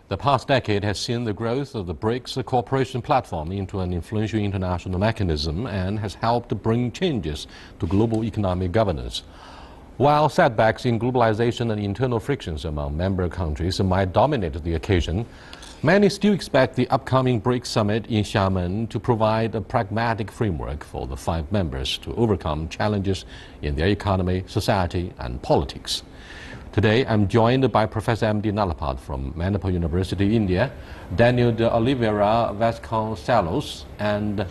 The past decade has seen the growth of the BRICS cooperation platform into an influential international mechanism and has helped bring changes to global economic governance. While setbacks in globalization and internal frictions among member countries might dominate the occasion, many still expect the upcoming BRICS summit in Xiamen to provide a pragmatic framework for the 5 members to overcome challenges in their economy, society, and politics. Today, I'm joined by Professor M.D. Nalapad from Manipur University, India, Daniel de Oliveira Vasconcelos, and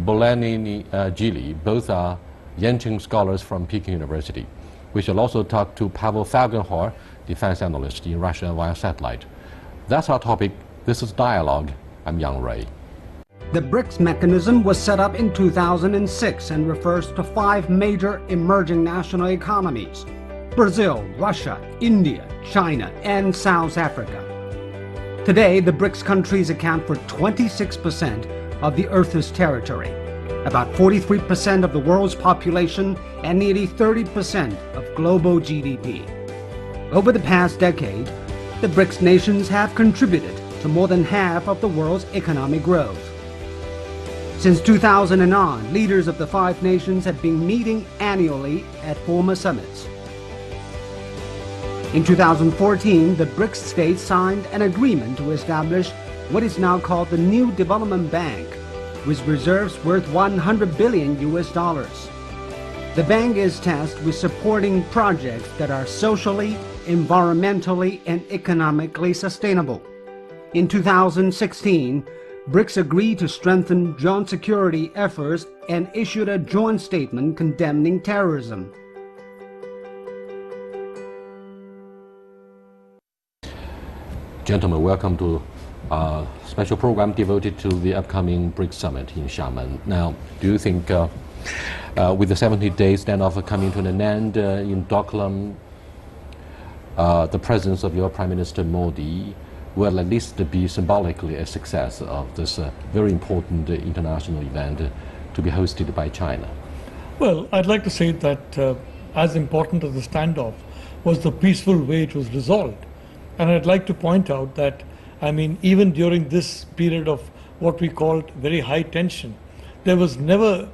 Bolanini Gili. Both are Yenching scholars from Peking University. We shall also talk to Pavel Falkenhor, defense analyst in Russia via satellite. That's our topic. This is Dialogue. I'm Yang Ray. The BRICS mechanism was set up in 2006 and refers to 5 major emerging national economies: Brazil, Russia, India, China, and South Africa. Today, the BRICS countries account for 26% of the Earth's territory, about 43% of the world's population, and nearly 30% of global GDP. Over the past decade, the BRICS nations have contributed to more than half of the world's economic growth. Since 2009, leaders of the 5 nations have been meeting annually at former summits. In 2014, the BRICS states signed an agreement to establish what is now called the New Development Bank, with reserves worth $100 billion. The bank is tasked with supporting projects that are socially, environmentally, and economically sustainable. In 2016, BRICS agreed to strengthen joint security efforts and issued a joint statement condemning terrorism. Gentlemen, welcome to a special program devoted to the upcoming BRICS summit in Xiamen. Now, do you think with the 70-day standoff coming to an end in Doklam, the presence of your Prime Minister Modi will at least be symbolically a success of this very important international event to be hosted by China? Well, I'd like to say that as important as the standoff was the peaceful way it was resolved. And I'd like to point out that, even during this period of what we called very high tension, there was never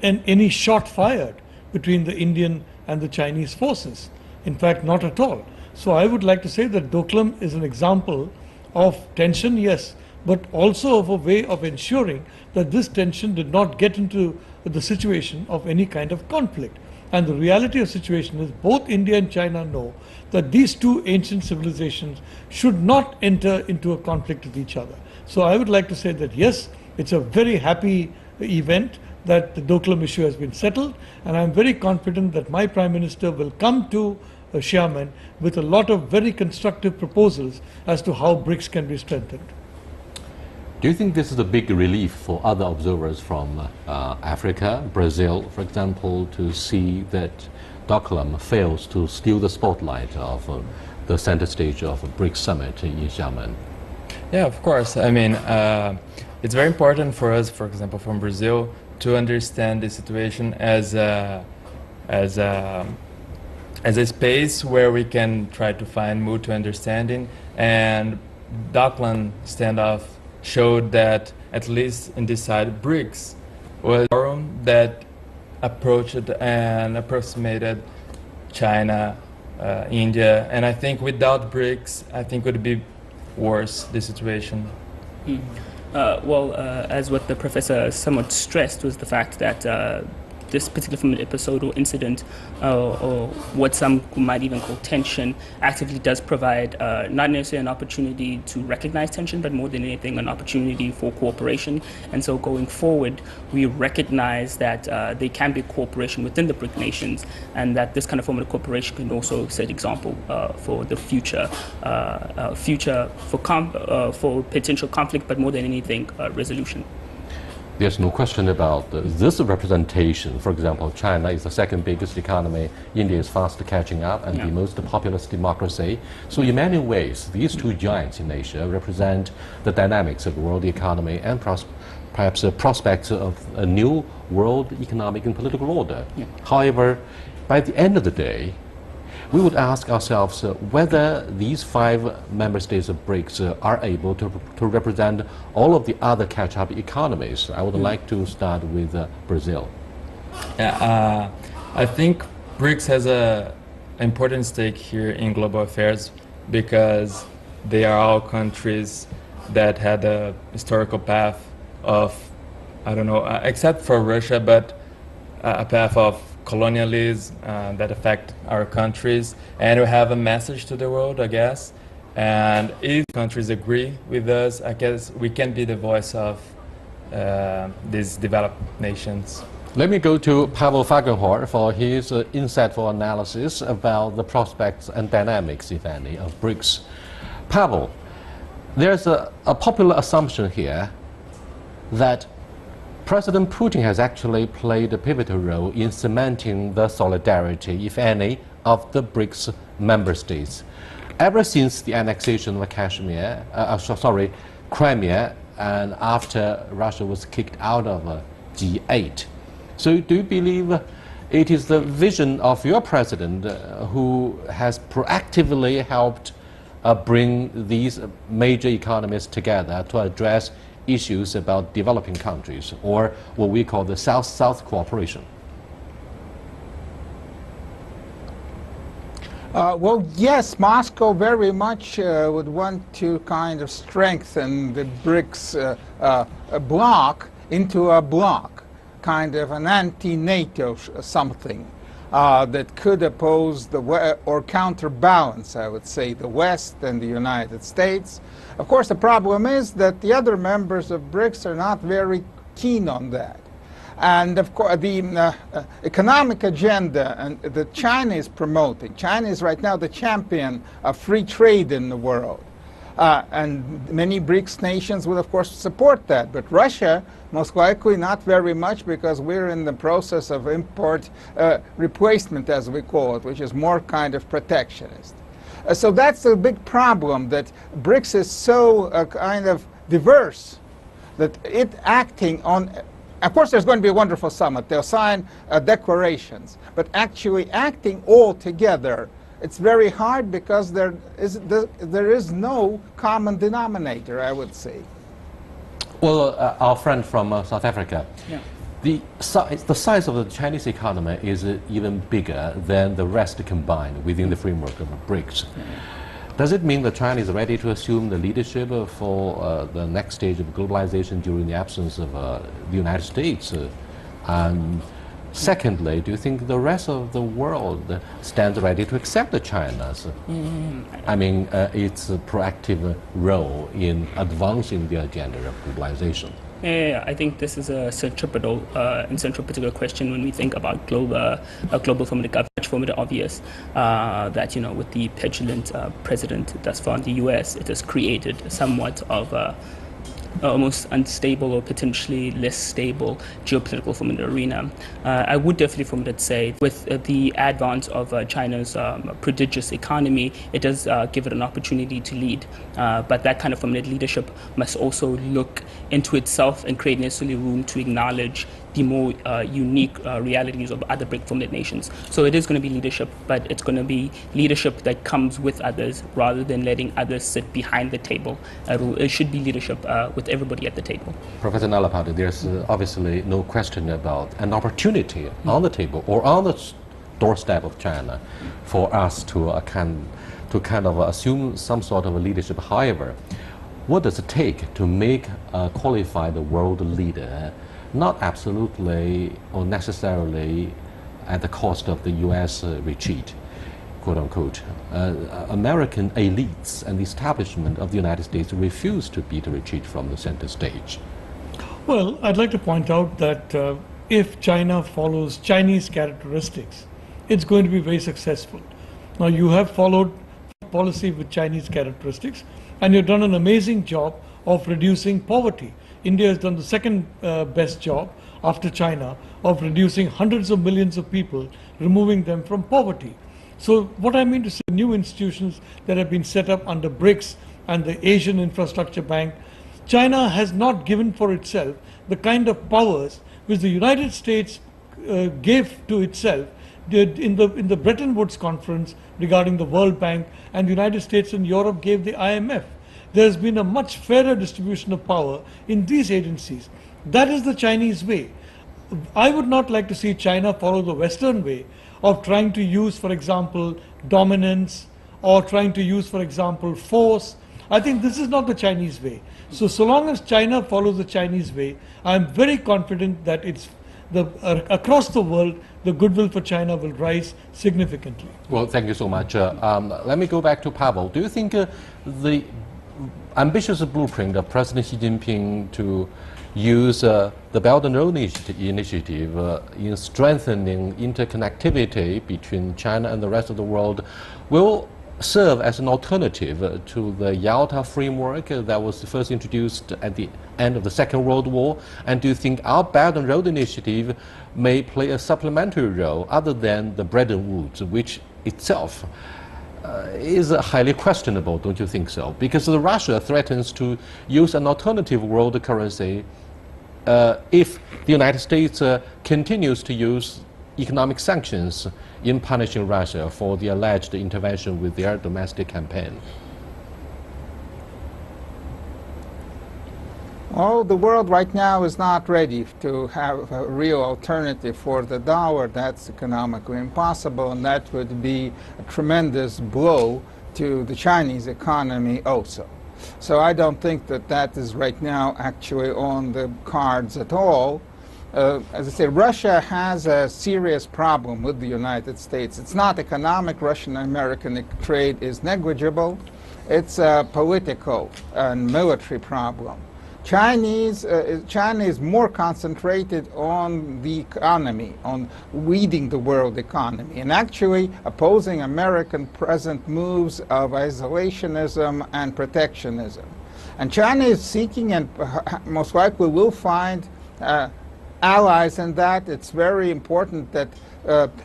any shot fired between the Indian and the Chinese forces. In fact, not at all. So I would like to say that Doklam is an example of tension, yes, but also of a way of ensuring that this tension did not get into the situation of any kind of conflict. And the reality of the situation is both India and China know that these 2 ancient civilizations should not enter into a conflict with each other. So I would like to say that yes, it's a very happy event that the Doklam issue has been settled, and I'm very confident that my Prime Minister will come to Xiamen with a lot of very constructive proposals as to how BRICS can be strengthened. Do you think this is a big relief for other observers from Africa, Brazil, for example, to see that Doklam fails to steal the spotlight of the center stage of a BRICS summit in Xiamen? Yeah, of course. It's very important for us, for example, from Brazil, to understand the situation as a space where we can try to find mutual understanding. And Doklam standoff showed that, at least in this side, BRICS was a forum that approached and approximated China, India, and I think without BRICS, I think it would be worse, the situation. As what the professor somewhat stressed was the fact that this particular episode or incident, or what some might even call tension, actively does provide not necessarily an opportunity to recognize tension, but more than anything, an opportunity for cooperation. And so going forward, we recognize that there can be cooperation within the BRIC nations, and that this kind of form of cooperation can also set example for the future for potential conflict, but more than anything, resolution. There's no question about this representation. For example, China is the 2nd biggest economy, India is fast catching up, and the most populous democracy. So in many ways, these 2 giants in Asia represent the dynamics of the world economy and perhaps the prospects of a new world economic and political order. However, by the end of the day, we would ask ourselves whether these 5 member states of BRICS are able to represent all of the other catch-up economies. I would like to start with Brazil. Yeah, I think BRICS has an important stake here in global affairs because they are all countries that had a historical path of, I don't know, except for Russia, but a path of colonialism that affect our countries. And we have a message to the world, I guess. And if countries agree with us, I guess we can be the voice of these developed nations. Let me go to Pavel Fagenhor for his insightful analysis about the prospects and dynamics, if any, of BRICS. Pavel, there's a popular assumption here that President Putin has actually played a pivotal role in cementing the solidarity, if any, of the BRICS member states. Ever since the annexation of Crimea, and after Russia was kicked out of G8. So do you believe it is the vision of your president who has proactively helped bring these major economies together to address issues about developing countries, or what we call the South-South cooperation? Well, yes, Moscow very much would want to kind of strengthen the BRICS bloc into a bloc, kind of an anti-NATO something that could oppose or counterbalance, I would say, the West and the United States. Of course, the problem is that the other members of BRICS are not very keen on that. And of course, the economic agenda that China is promoting. China is right now the champion of free trade in the world. And many BRICS nations will, of course, support that. But Russia, most likely not very much, because we're in the process of import replacement, as we call it, which is more kind of protectionist. So that's a big problem, that BRICS is so kind of diverse that it acting on... Of course, there's going to be a wonderful summit. They'll sign declarations. But actually acting all together, it's very hard because there is no common denominator, I would say. Well, our friend from South Africa, Yeah. the size of the Chinese economy is even bigger than the rest combined within the framework of BRICS. Does it mean that China is ready to assume the leadership for the next stage of globalization during the absence of the United States? And secondly, do you think the rest of the world stands ready to accept China's, its proactive role in advancing the agenda of globalization? Yeah, I think this is a centripetal and central particular question when we think about global from the much from the obvious that, you know, with the petulant president thus far in the U.S., it has created somewhat of almost unstable or potentially less stable geopolitical from the arena. I would definitely from that say with the advance of China's prodigious economy, it does give it an opportunity to lead. But that kind of from that leadership must also look into itself and create necessarily room to acknowledge the more unique realities of other BRIC formed nations. So it is going to be leadership, but it's going to be leadership that comes with others rather than letting others sit behind the table. It should be leadership with everybody at the table. Professor Nalapati, there's obviously no question about an opportunity on the table or on the doorstep of China for us to kind of assume some sort of a leadership. However, what does it take to make a qualified world leader? Not absolutely or necessarily at the cost of the U.S. retreat, quote unquote. American elites and the establishment of the United States refuse to beat a retreat from the center stage. Well, I'd like to point out that if China follows Chinese characteristics, it's going to be very successful. Now, you have followed policy with Chinese characteristics, and you've done an amazing job of reducing poverty. India has done the second best job after China of reducing hundreds of millions of people, removing them from poverty. So what I mean to say, new institutions that have been set up under BRICS and the Asian Infrastructure Bank, China has not given for itself the kind of powers which the United States gave to itself in the Bretton Woods conference regarding the World Bank, and the United States and Europe gave the IMF. There's been a much fairer distribution of power in these agencies. That is the Chinese way. I would not like to see China follow the Western way of trying to use, for example, dominance, or trying to use, for example, force. I think this is not the Chinese way. So long as China follows the Chinese way, I'm very confident that across the world, the goodwill for China will rise significantly. Well, thank you so much. Let me go back to Pavel. Do you think the ambitious blueprint of President Xi Jinping to use the Belt and Road Initiative in strengthening interconnectivity between China and the rest of the world will serve as an alternative to the Yalta framework that was first introduced at the end of the Second World War? And do you think our Belt and Road Initiative may play a supplementary role other than the Bretton Woods, which itself is highly questionable, don't you think so? Because Russia threatens to use an alternative world currency if the United States continues to use economic sanctions in punishing Russia for the alleged intervention with their domestic campaign. Well, the world right now is not ready to have a real alternative for the dollar. That's economically impossible, and that would be a tremendous blow to the Chinese economy also. So I don't think that that is right now actually on the cards at all. As I say, Russia has a serious problem with the United States. It's not economic. Russian-American trade is negligible. It's a political and military problem. China is more concentrated on the economy, on leading the world economy, and actually opposing American present moves of isolationism and protectionism. And China is seeking, and most likely will find, allies in that. It's very important that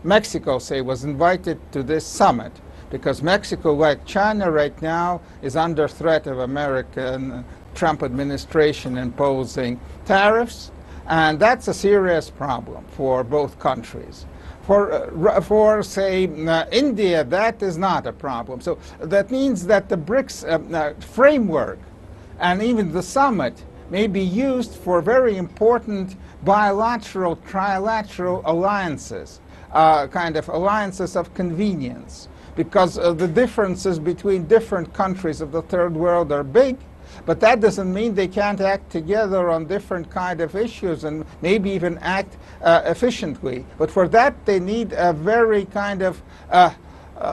Mexico, say, was invited to this summit, because Mexico, like China right now, is under threat of American Trump administration imposing tariffs, and that's a serious problem for both countries. For say, India, that is not a problem. So that means that the Brics framework and even the summit may be used for very important bilateral, trilateral alliances, kind of alliances of convenience, because the differences between different countries of the third world are big. But that doesn't mean they can't act together on different kind of issues and maybe even act efficiently. But for that, they need a very kind of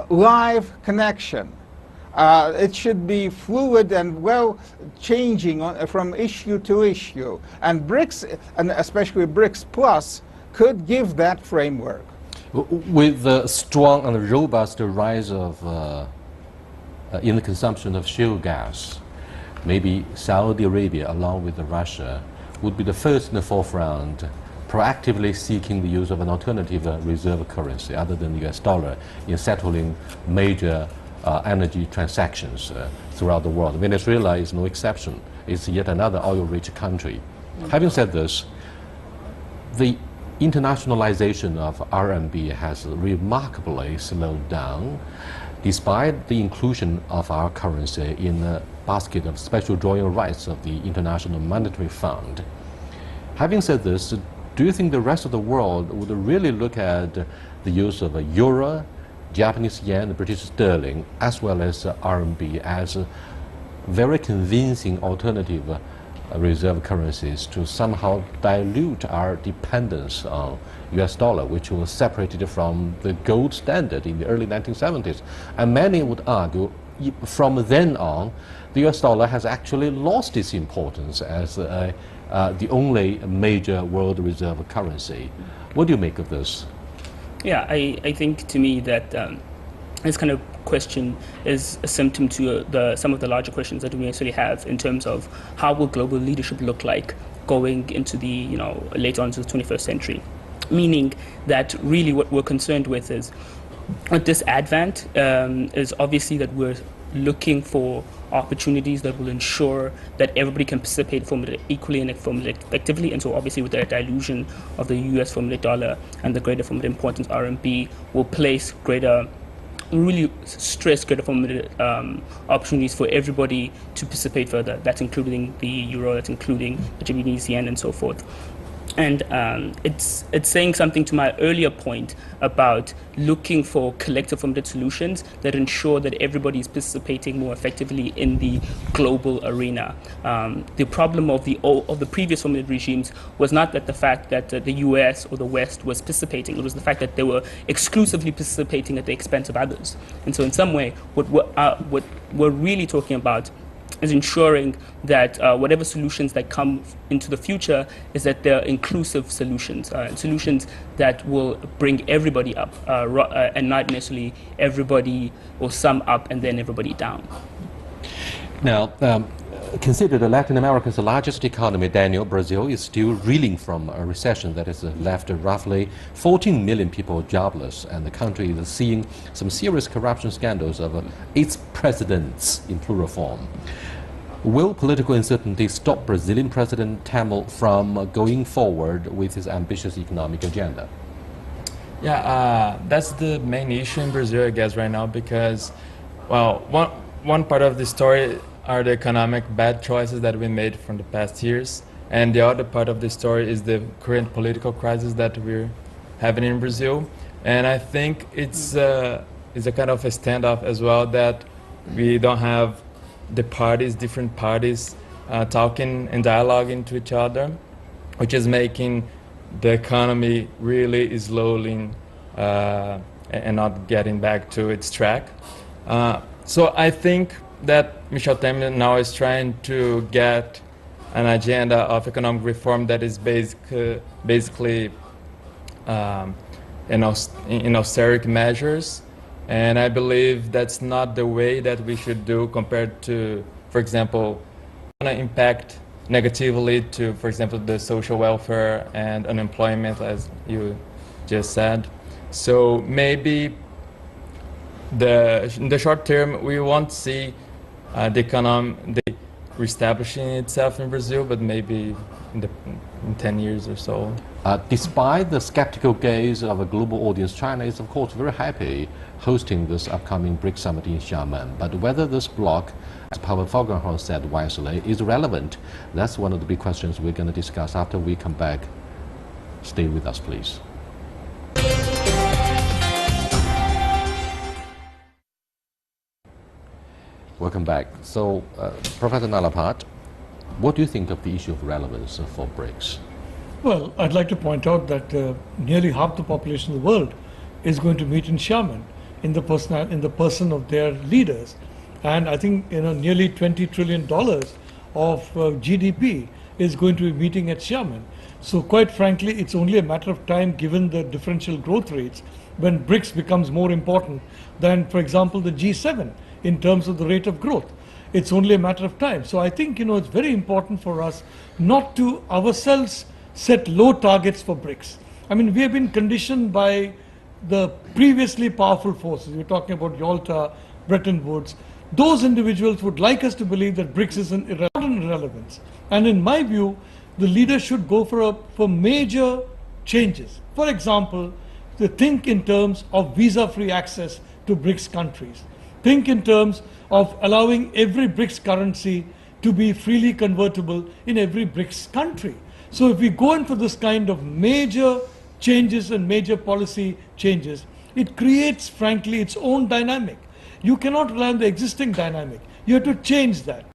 live connection. It should be fluid and well changing from issue to issue. And Brics, and especially Brics Plus, could give that framework. With the strong and robust rise of in the consumption of shale gas, maybe Saudi Arabia, along with Russia, would be the first in the forefront, proactively seeking the use of an alternative reserve currency other than the US dollar in settling major energy transactions throughout the world. Venezuela is no exception. It's yet another oil-rich country. Having said this, the internationalization of RMB has remarkably slowed down, despite the inclusion of our currency in the basket of special drawing rights of the International Monetary Fund. Having said this, do you think the rest of the world would really look at the use of a euro, Japanese yen, the British sterling, as well as RMB as very convincing alternative reserve currencies to somehow dilute our dependence on US dollar, which was separated from the gold standard in the early 1970s? And many would argue from then on, the US dollar has actually lost its importance as the only major world reserve currency. What do you make of this? Yeah, I think to me that this kind of question is a symptom to some of the larger questions that we actually have in terms of how will global leadership look like going into the, later on to the 21st century. Meaning that really what we're concerned with is, at this advent, is obviously that we're looking for opportunities that will ensure that everybody can participate formula equally and formula effectively. And so obviously with the dilution of the US formula dollar and the greater formula importance RMB will place greater, really stress greater formula opportunities for everybody to participate further. That's including the euro, that's including the Japanese yen and so forth. And it's saying something to my earlier point about looking for collective formulated solutions that ensure that everybody is participating more effectively in the global arena. The problem of the previous formulated regimes was not that the fact that the US or the West was participating, it was the fact that they were exclusively participating at the expense of others. And so in some way, what we're really talking about is ensuring that whatever solutions that come into the future is that they're inclusive solutions, solutions that will bring everybody up and not necessarily everybody or some up and then everybody down. Now, consider that Latin America's largest economy, Daniel, Brazil, is still reeling from a recession that has left roughly 14 million people jobless, and the country is seeing some serious corruption scandals of its presidents in plural form. Will political uncertainty stop Brazilian President Temer from going forward with his ambitious economic agenda? Yeah, that's the main issue in Brazil, I guess, right now, because, well, one part of the story are the economic bad choices that we made from the past years, and the other part of the story is the current political crisis that we're having in Brazil. And I think it's a kind of a standoff as well, that we don't have the parties, different parties, talking and dialoguing to each other, which is making the economy really slowly and not getting back to its track. So I think that Michel Temer now is trying to get an agenda of economic reform that is basically in austerity measures. And I believe that's not the way that we should do compared to, for example, impact negatively to, for example, the social welfare and unemployment, as you just said. So maybe in the short term, we won't see the economy reestablishing itself in Brazil, but maybe in 10 years or so. Despite the skeptical gaze of a global audience, China is of course very happy hosting this upcoming BRICS summit in Xiamen. But whether this bloc, as Pavel Fogelhorn said wisely, is relevant, that's one of the big questions we're going to discuss after we come back. Stay with us, please. Welcome back. So, Professor Nalapat, what do you think of the issue of relevance for BRICS? Well, I'd like to point out that nearly half the population of the world is going to meet in Xiamen in the person of their leaders. And I think nearly $20 trillion of GDP is going to be meeting at Xiamen. So quite frankly, it's only a matter of time, given the differential growth rates, when BRICS becomes more important than, for example, the G7 in terms of the rate of growth. It's only a matter of time. So I think it's very important for us not to ourselves set low targets for BRICS. I mean, we have been conditioned by the previously powerful forces. We're talking about Yalta, Bretton Woods. Those individuals would like us to believe that BRICS is an irrelevance. And in my view, the leaders should go for major changes. For example, to think in terms of visa-free access to BRICS countries. Think in terms of allowing every BRICS currency to be freely convertible in every BRICS country. So if we go in for this kind of major changes and major policy changes, it creates, frankly, its own dynamic. You cannot rely on the existing dynamic. You have to change that.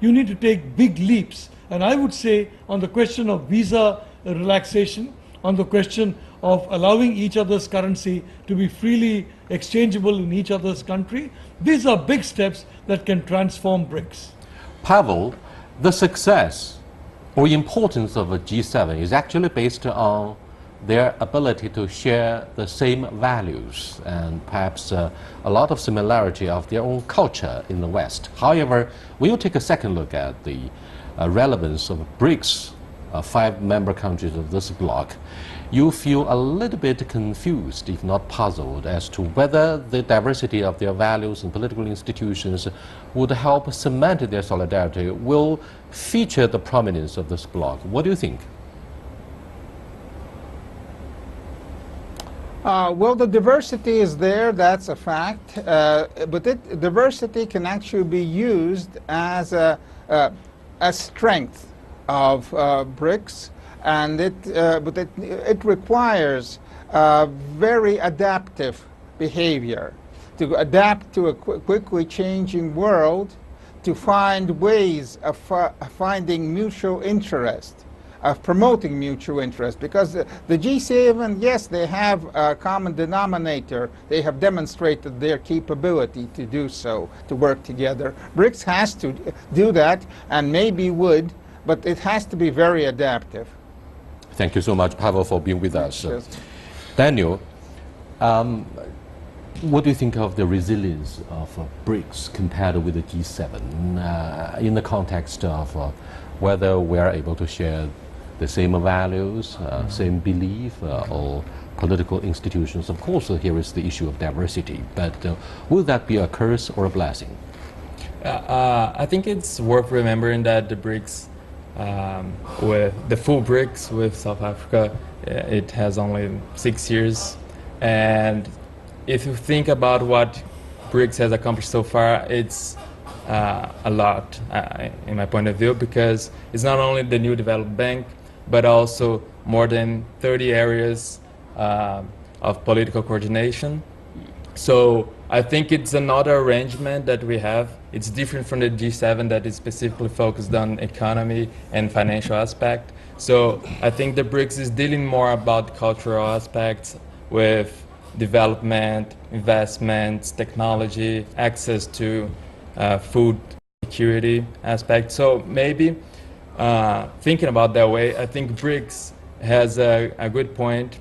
You need to take big leaps. And I would say on the question of visa relaxation, on the question of allowing each other's currency to be freely exchangeable in each other's country, these are big steps that can transform BRICS. Pavel, the success or importance of a G7 is actually based on their ability to share the same values and perhaps a lot of similarity of their own culture in the West. However, we'll take a second look at the relevance of BRICS 5 member countries of this bloc, you feel a little bit confused, if not puzzled, as to whether the diversity of their values and political institutions would help cement their solidarity, will feature the prominence of this bloc. What do you think? Well, the diversity is there, that's a fact, but diversity can actually be used as a strength of BRICS, and but it requires very adaptive behavior, to adapt to a quickly changing world, to find ways of finding mutual interest, of promoting mutual interest, because the G7, yes, they have a common denominator. They have demonstrated their capability to do so, to work together. BRICS has to do that, and maybe would, but it has to be very adaptive. Thank you so much, Pavel, for being with us. Yes. Daniel, what do you think of the resilience of BRICS compared with the G7 in the context of whether we are able to share the same values, same belief, or political institutions? Of course, here is the issue of diversity, but will that be a curse or a blessing? I think it's worth remembering that the BRICS, with the full BRICS with South Africa, it has only 6 years, and if you think about what BRICS has accomplished so far, it's a lot, in my point of view, because it's not only the new developed bank, but also more than 30 areas of political coordination. So I think it's another arrangement that we have. It's different from the G7 that is specifically focused on economy and financial aspect. So I think the BRICS is dealing more about cultural aspects with development, investments, technology, access to food security aspect. So maybe thinking about that way, I think BRICS has a good point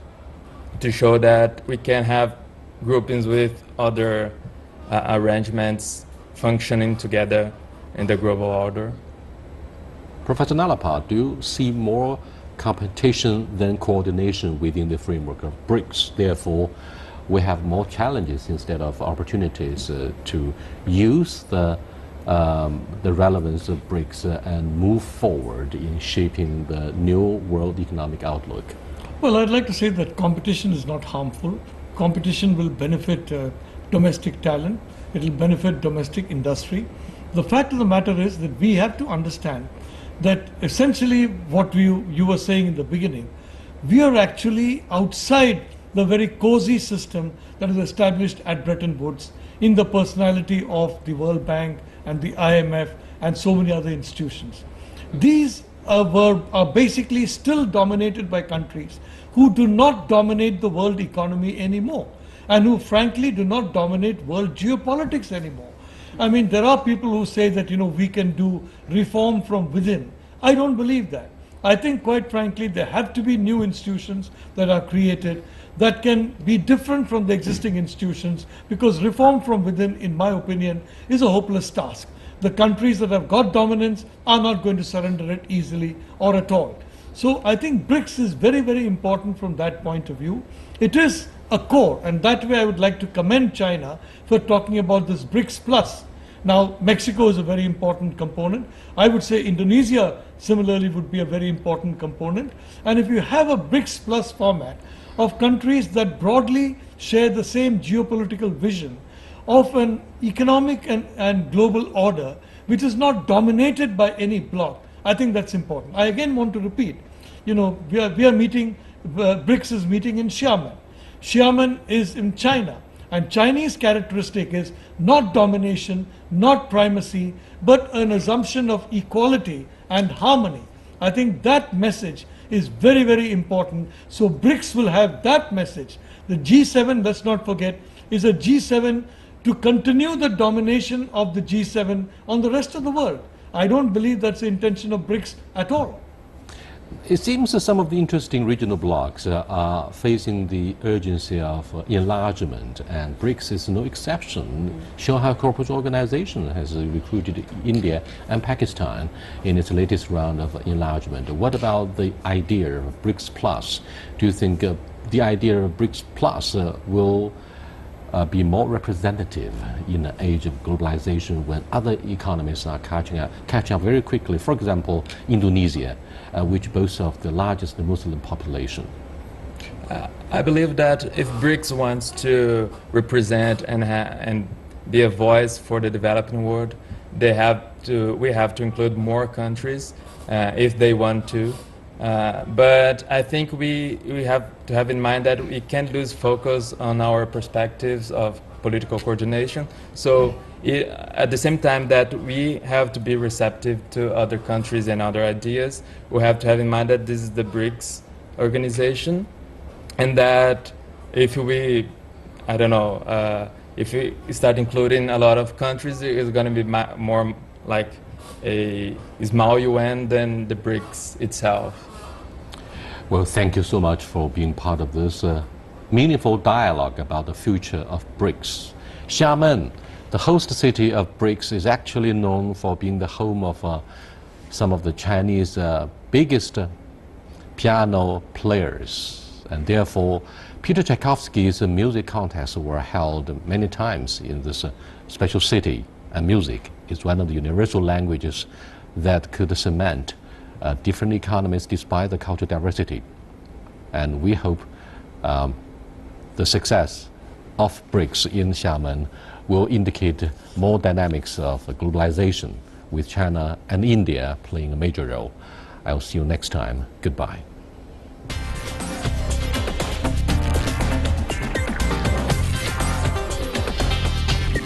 to show that we can have groupings with other arrangements functioning together in the global order. Professor Nalapal, do you see more competition than coordination within the framework of BRICS? Therefore, we have more challenges instead of opportunities to use the relevance of BRICS and move forward in shaping the new world economic outlook. Well, I'd like to say that competition is not harmful. Competition will benefit domestic talent. It will benefit domestic industry. The fact of the matter is that we have to understand that essentially what you were saying in the beginning, we are actually outside the very cozy system that is established at Bretton Woods in the personality of the World Bank and the IMF and so many other institutions. These are basically still dominated by countries who do not dominate the world economy anymore, and who frankly do not dominate world geopolitics anymore. I mean, there are people who say that, we can do reform from within. I don't believe that. I think, quite frankly, there have to be new institutions that are created that can be different from the existing institutions, because reform from within, in my opinion, is a hopeless task. The countries that have got dominance are not going to surrender it easily or at all. So I think BRICS is very, very important from that point of view. It is a core, and that way I would like to commend China for talking about this BRICS Plus. Now, Mexico is a very important component. I would say Indonesia similarly would be a very important component. And if you have a BRICS Plus format of countries that broadly share the same geopolitical vision of an economic and global order which is not dominated by any bloc, I think that's important. I again want to repeat, we are meeting, BRICS is meeting in Xiamen. Xiamen is in China, and Chinese characteristic is not domination, not primacy, but an assumption of equality and harmony. I think that message is very, very important. So BRICS will have that message. The G7, let's not forget, is a G7 to continue the domination of the G7 on the rest of the world. I don't believe that's the intention of BRICS at all. It seems that some of the interesting regional blocs are facing the urgency of enlargement, and BRICS is no exception. Shanghai Cooperation Organization has recruited India and Pakistan in its latest round of enlargement. What about the idea of BRICS Plus? Do you think the idea of BRICS Plus will be more representative in an age of globalization when other economies are catching up very quickly? For example, Indonesia, which boasts of the largest Muslim population. I believe that if BRICS wants to represent and be a voice for the developing world, we have to include more countries if they want to. But I think we have to have in mind that we can't lose focus on our perspectives of political coordination. So at the same time that we have to be receptive to other countries and other ideas, we have to have in mind that this is the BRICS organization, and that if we, I don't know, if we start including a lot of countries, it's going to be more like a small UN than the BRICS itself. Well, thank you so much for being part of this meaningful dialogue about the future of BRICS. Xiamen, the host city of BRICS, is actually known for being the home of some of the Chinese biggest piano players, and therefore Peter Tchaikovsky's music contests were held many times in this special city, and music is one of the universal languages that could cement different economies despite the cultural diversity. And we hope the success of BRICS in Xiamen will indicate more dynamics of globalization, with China and India playing a major role. I'll see you next time. Goodbye.